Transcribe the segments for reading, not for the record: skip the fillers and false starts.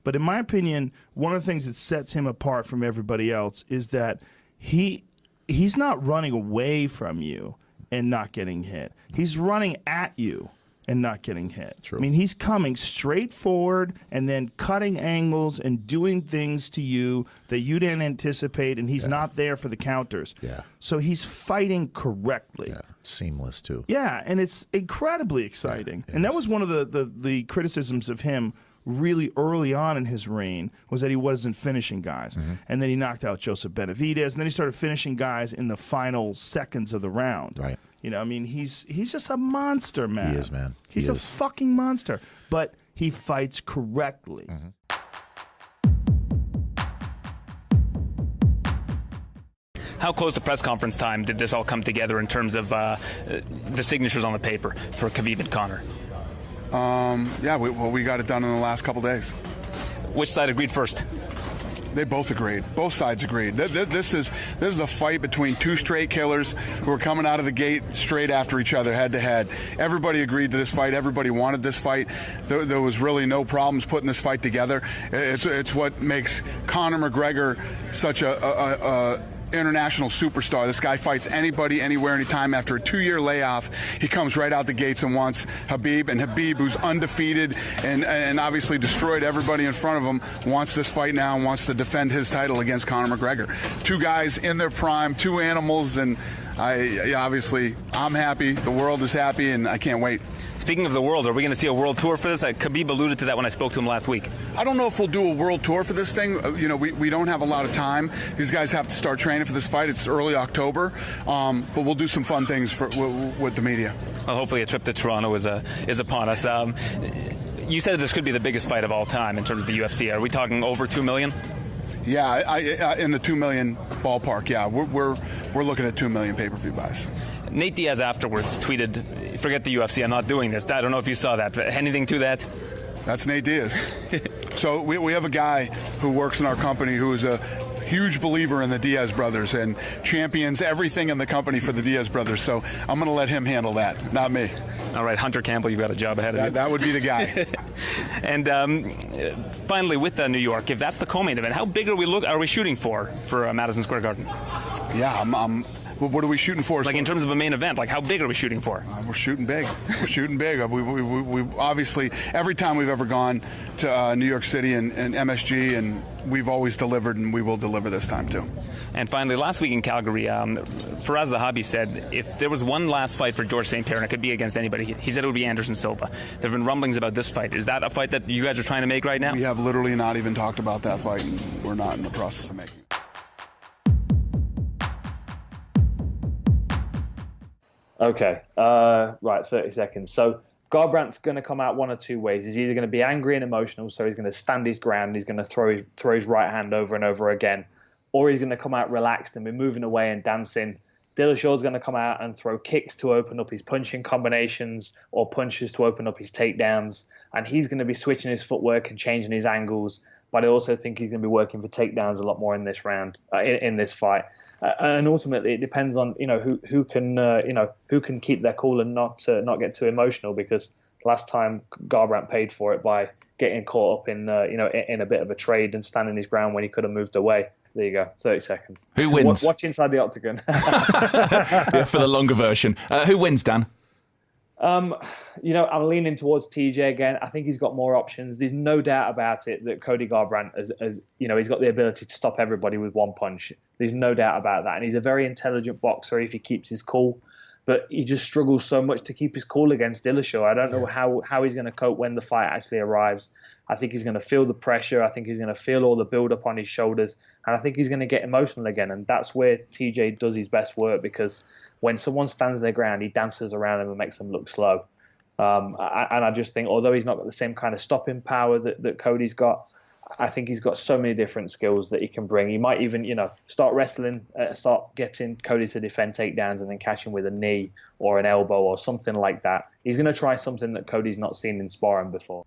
But in my opinion, one of the things that sets him apart from everybody else is that he's not running away from you and not getting hit. He's running at you and not getting hit. True. I mean, he's coming straight forward and then cutting angles and doing things to you that you didn't anticipate, and he's not there for the counters. Yeah. So he's fighting correctly. Yeah, seamless too. Yeah, and it's incredibly exciting. And that was one of the criticisms of him really early on in his reign, was that he wasn't finishing guys. And then he knocked out Joseph Benavidez, and then he started finishing guys in the final seconds of the round. Right. You know, I mean, he's just a monster, man. He is, man. He's a fucking monster. But he fights correctly. How close to press conference time did this all come together in terms of the signatures on the paper for Khabib and Conor? Yeah, we got it done in the last couple days. Which side agreed first? They both agreed. Both sides agreed. This is a fight between two straight killers who are coming out of the gate straight after each other, head to head. Everybody agreed to this fight. Everybody wanted this fight. There was really no problems putting this fight together. It's what makes Conor McGregor such a international superstar. This guy fights anybody, anywhere, anytime. After a 2-year layoff, he comes right out the gates and wants Khabib. And Khabib, who's undefeated and obviously destroyed everybody in front of him, wants this fight now and wants to defend his title against Conor McGregor. Two guys in their prime, two animals, and obviously I'm happy, the world is happy, and I can't wait. Speaking of the world, are we going to see a world tour for this? Khabib alluded to that when I spoke to him last week. I don't know if we'll do a world tour for this thing. You know, we don't have a lot of time. These guys have to start training for this fight. It's early October, but we'll do some fun things with the media. Well, hopefully a trip to Toronto is upon us. You said this could be the biggest fight of all time in terms of the UFC. Are we talking over 2 million? Yeah, in the 2 million ballpark. Yeah, we're looking at 2 million pay-per-view buys. Nate Diaz afterwards tweeted, "Forget the UFC, I'm not doing this." I don't know if you saw that. Anything to that? That's Nate Diaz. So we have a guy who works in our company who is a huge believer in the Diaz brothers and champions everything in the company for the Diaz brothers. So I'm going to let him handle that, not me. All right, Hunter Campbell, you've got a job ahead of you. That would be the guy. And finally, with New York, if that's the co-main event, how big are we shooting for Madison Square Garden? Yeah, what are we shooting for? Like in terms of a main event, like how big are we shooting for? We're shooting big. We're shooting big. We obviously, every time we've ever gone to New York City and MSG, and we've always delivered, and we will deliver this time too. And finally, last week in Calgary, Faraz Zahabi said if there was one last fight for George St. Pierre, and it could be against anybody, he said it would be Anderson Silva. There have been rumblings about this fight. Is that a fight that you guys are trying to make right now? We have literally not even talked about that fight, and we're not in the process of making it. Okay, right, 30 seconds. So Garbrandt's going to come out one of two ways. He's either going to be angry and emotional, so he's going to stand his ground, he's going to throw his right hand over and over again, or he's going to come out relaxed and be moving away and dancing. Dillashaw's going to come out and throw kicks to open up his punching combinations or punches to open up his takedowns, and he's going to be switching his footwork and changing his angles, but I also think he's going to be working for takedowns a lot more in this round, in this fight. And ultimately, it depends on who can keep their cool and not get too emotional. Because last time Garbrandt paid for it by getting caught up in a bit of a trade and standing his ground when he could have moved away. There you go, 30 seconds. Who wins? Watch Inside the Octagon. Yeah, for the longer version. Who wins, Dan? I'm leaning towards TJ again. I think he's got more options. There's no doubt about it that Cody Garbrandt he's got the ability to stop everybody with one punch. There's no doubt about that. And he's a very intelligent boxer if he keeps his cool. But he just struggles so much to keep his cool against Dillashaw. I don't know how he's going to cope when the fight actually arrives. I think he's going to feel the pressure. I think he's going to feel all the build-up on his shoulders. And I think he's going to get emotional again. And that's where TJ does his best work, because when someone stands their ground, he dances around them and makes them look slow. And I just think, although he's not got the same kind of stopping power that Cody's got, I think he's got so many different skills that he can bring. He might even, start wrestling, start getting Cody to defend takedowns and then catch him with a knee or an elbow or something like that. He's going to try something that Cody's not seen in sparring before.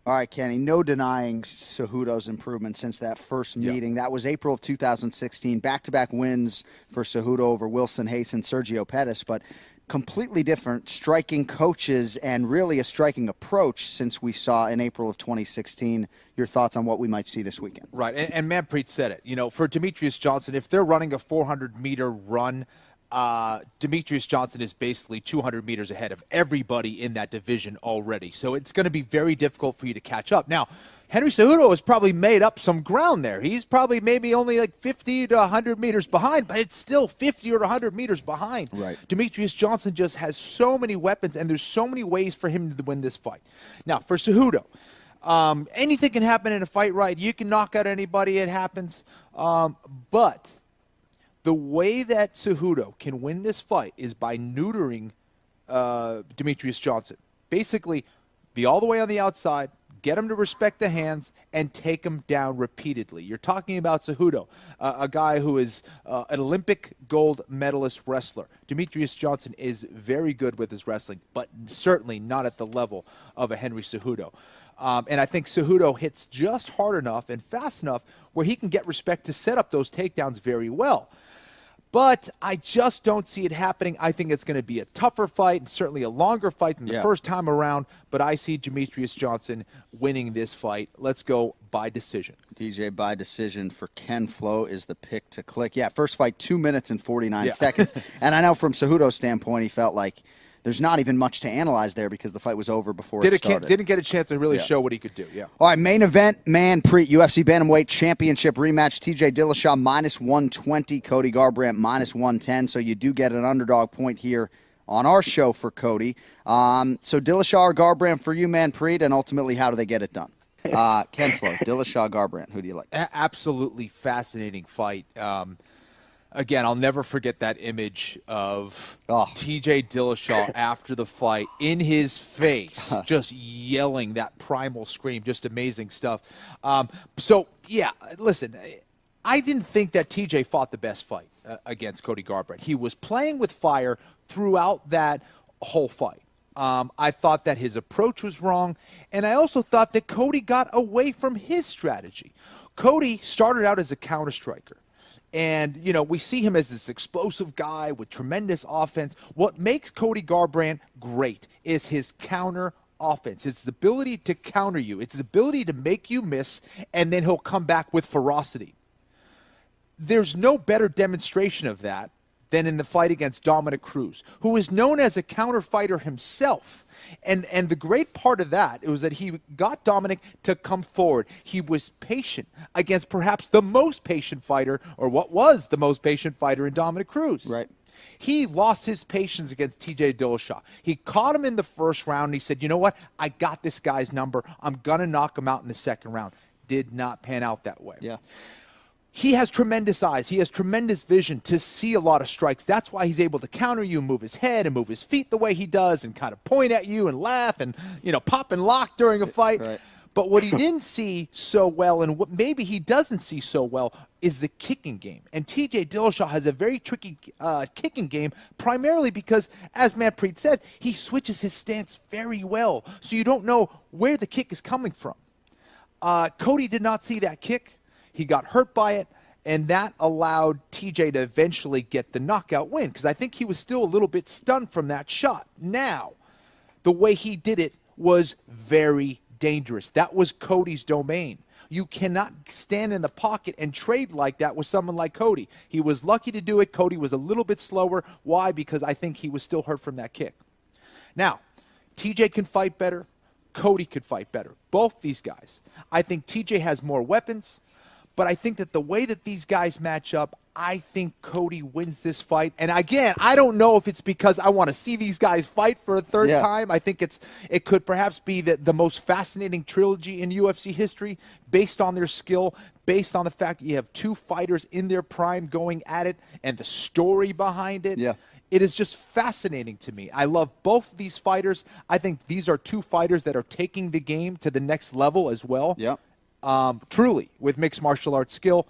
All right, Kenny, no denying Cejudo's improvement since that first meeting. That was April of 2016, back-to-back wins for Cejudo over Wilson Hayes and Sergio Pettis. But completely different striking coaches and really a striking approach since we saw in April of 2016. Your thoughts on what we might see this weekend? Right, and Manpreet said it. You know, for Demetrius Johnson, if they're running a 400-meter run, Demetrius Johnson is basically 200 meters ahead of everybody in that division already. So it's going to be very difficult for you to catch up. Now, Henry Cejudo has probably made up some ground there. He's probably maybe only like 50 to 100 meters behind, but it's still 50 or 100 meters behind. Right. Demetrius Johnson just has so many weapons, and there's so many ways for him to win this fight. Now, for Cejudo, anything can happen in a fight, right? You can knock out anybody, it happens. But the way that Cejudo can win this fight is by neutering Demetrius Johnson. Basically, be all the way on the outside, get him to respect the hands, and take him down repeatedly. You're talking about Cejudo, a guy who is an Olympic gold medalist wrestler. Demetrius Johnson is very good with his wrestling, but certainly not at the level of a Henry Cejudo. And I think Cejudo hits just hard enough and fast enough where he can get respect to set up those takedowns very well. But I just don't see it happening. I think it's going to be a tougher fight and certainly a longer fight than the first time around. But I see Demetrius Johnson winning this fight. Let's go by decision. DJ by decision for Ken Flo is the pick to click. Yeah, first fight, 2 minutes and 49 seconds. And I know from Cejudo's standpoint, he felt like there's not even much to analyze there because the fight was over before it started. Didn't get a chance to really show what he could do, All right, main event, Manpreet, UFC Bantamweight Championship rematch. TJ Dillashaw -120, Cody Garbrandt -110. So you do get an underdog point here on our show for Cody. So Dillashaw or Garbrandt for you, Manpreet, and ultimately how do they get it done? Ken Flo, Dillashaw, Garbrandt, who do you like? Absolutely fascinating fight. Again, I'll never forget that image of TJ Dillashaw after the fight in his face, just yelling that primal scream, just amazing stuff. Listen, I didn't think that TJ fought the best fight against Cody Garbrandt. He was playing with fire throughout that whole fight. I thought that his approach was wrong, and I also thought that Cody got away from his strategy. Cody started out as a counter striker. And, you know, we see him as this explosive guy with tremendous offense. What makes Cody Garbrandt great is his counter offense. It's his ability to counter you. It's his ability to make you miss, and then he'll come back with ferocity. There's no better demonstration of that than in the fight against Dominic Cruz, who is known as a counter fighter himself. And the great part of that was that he got Dominic to come forward. He was patient against perhaps the most patient fighter, or what was the most patient fighter in Dominic Cruz. Right. He lost his patience against TJ Dillashaw. He caught him in the first round, and he said, you know what? I got this guy's number. I'm going to knock him out in the second round. Did not pan out that way. Yeah. He has tremendous eyes. He has tremendous vision to see a lot of strikes. That's why he's able to counter you and move his head and move his feet the way he does and kind of point at you and laugh and, you know, pop and lock during a fight. Right. But what he didn't see so well, and what maybe he doesn't see so well, is the kicking game. And TJ Dillashaw has a very tricky kicking game, primarily because, as Manpreet said, he switches his stance very well. So you don't know where the kick is coming from. Cody did not see that kick. He got hurt by it, and that allowed TJ to eventually get the knockout win, because I think he was still a little bit stunned from that shot. Now, the way he did it was very dangerous. That was Cody's domain. You cannot stand in the pocket and trade like that with someone like Cody. He was lucky to do it. Cody was a little bit slower. Why? Because I think he was still hurt from that kick. Now, TJ can fight better. Cody could fight better. Both these guys. I think TJ has more weapons. But I think that the way that these guys match up, I think Cody wins this fight. And again, I don't know if it's because I want to see these guys fight for a third time. I think it could perhaps be the most fascinating trilogy in UFC history based on their skill, based on the fact that you have two fighters in their prime going at it and the story behind it. Yeah. It is just fascinating to me. I love both these fighters. I think these are two fighters that are taking the game to the next level as well. Yeah. Truly, with mixed martial arts skill.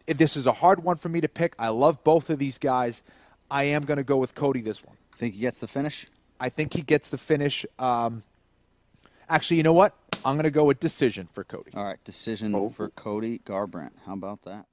This is a hard one for me to pick. I love both of these guys. I am going to go with Cody this one. Think he gets the finish? I think he gets the finish. Actually, you know what? I'm going to go with decision for Cody. All right, decision for Cody Garbrandt. How about that?